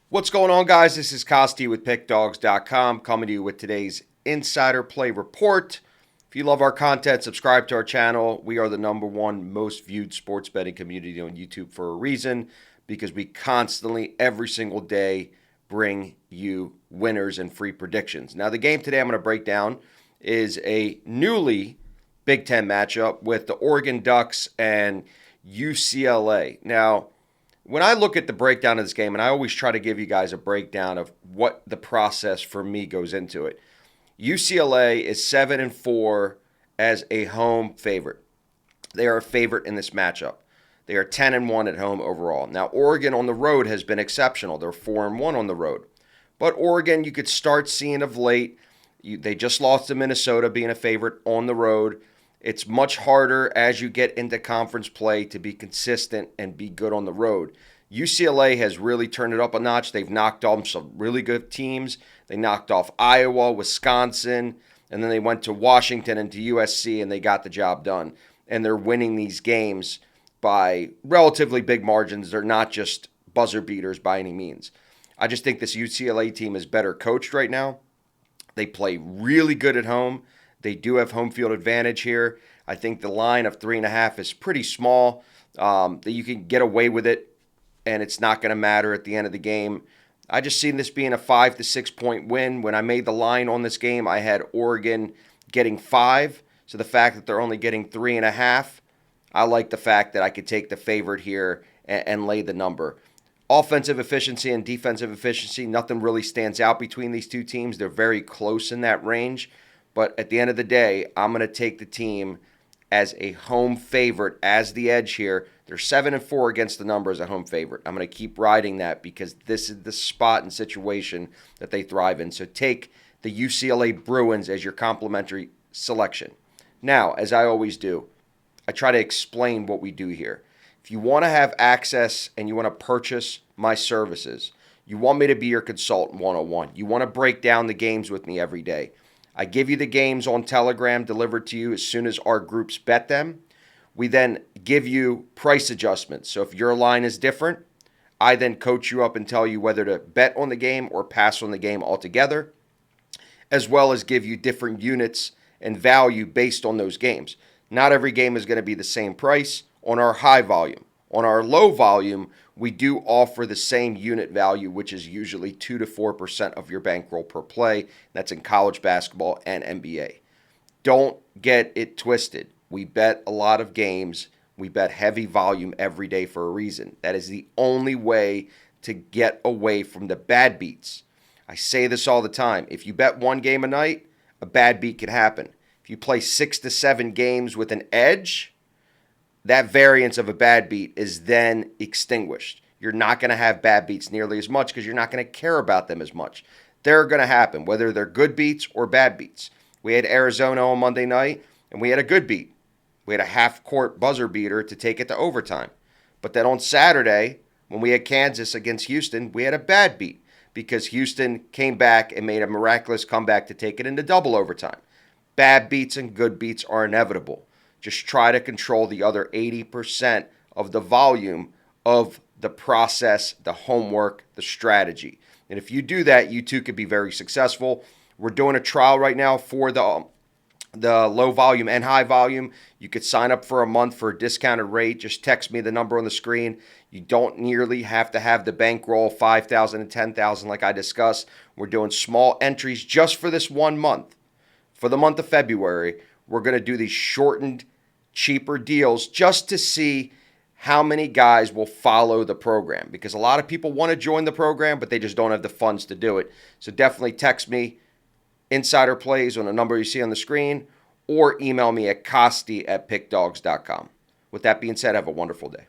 What's going on, guys? This is Costi with PickDawgz.com coming to you with today's Insider Play Report. If you love our content, subscribe to our channel. We are the #1 most viewed sports betting community on YouTube for a reason, because we constantly, every single day, bring you winners and free predictions. Now, the game today I'm going to break down is a newly Big Ten matchup with the Oregon Ducks and UCLA. Now, when I look at the breakdown of this game, and I always try to give you guys a breakdown of what the process for me goes into it. UCLA is 7-4 as a home favorite. They are a favorite in this matchup. They are 10-1 at home overall. Now, Oregon on the road has been exceptional. They're 4-1 on the road. But Oregon, you could start seeing of late. They just lost to Minnesota, being a favorite on the road. It's much harder as you get into conference play to be consistent and be good on the road. UCLA has really turned it up a notch. They've knocked off some really good teams. They knocked off Iowa, Wisconsin, and then they went to Washington and to USC, and they got the job done. And they're winning these games by relatively big margins. They're not just buzzer beaters by any means. I just think this UCLA team is better coached right now. They play really good at home. They do have home field advantage here. I think the line of 3.5 is pretty small, that you can get away with it, and it's not going to matter at the end of the game. I just seen this being a 5 to 6 point win. When I made the line on this game, I had Oregon getting 5. So the fact that they're only getting 3.5, I like the fact that I could take the favorite here and lay the number. Offensive efficiency and defensive efficiency, nothing really stands out between these two teams. They're very close in that range. But at the end of the day, I'm going to take the team as a home favorite as the edge here. They're 7-4 against the number as a home favorite. I'm going to keep riding that because this is the spot and situation that they thrive in. So take the UCLA Bruins as your complimentary selection. Now, as I always do, I try to explain what we do here. If you want to have access and you want to purchase my services, you want me to be your consultant 101. You want to break down the games with me every day. I give you the games on Telegram delivered to you as soon as our groups bet them. We then give you price adjustments. So if your line is different, I then coach you up and tell you whether to bet on the game or pass on the game altogether, as well as give you different units and value based on those games. Not every game is going to be the same price on our high volume. On our low volume, we do offer the same unit value, which is usually 2 to 4% of your bankroll per play. That's in college basketball and NBA. Don't get it twisted. We bet a lot of games. We bet heavy volume every day for a reason. That is the only way to get away from the bad beats. I say this all the time. If you bet one game a night, a bad beat can happen. If you play 6 to 7 games with an edge, that variance of a bad beat is then extinguished. You're not going to have bad beats nearly as much because you're not going to care about them as much. They're going to happen, whether they're good beats or bad beats. We had Arizona on Monday night, and we had a good beat. We had a half-court buzzer beater to take it to overtime. But then on Saturday, when we had Kansas against Houston, we had a bad beat because Houston came back and made a miraculous comeback to take it into double overtime. Bad beats and good beats are inevitable. Just try to control the other 80% of the volume of the process, the homework, the strategy. And if you do that, you too could be very successful. We're doing a trial right now for the low volume and high volume. You could sign up for a month for a discounted rate. Just text me the number on the screen. You don't nearly have to have the bankroll 5,000 and 10,000 like I discussed. We're doing small entries just for this 1 month. For the month of February, we're going to do these shortened, cheaper deals just to see how many guys will follow the program, because a lot of people want to join the program, but they just don't have the funds to do it. So definitely text me Insider Plays on the number you see on the screen, or email me at costi@pickdawgz.com. With that being said, have a wonderful day.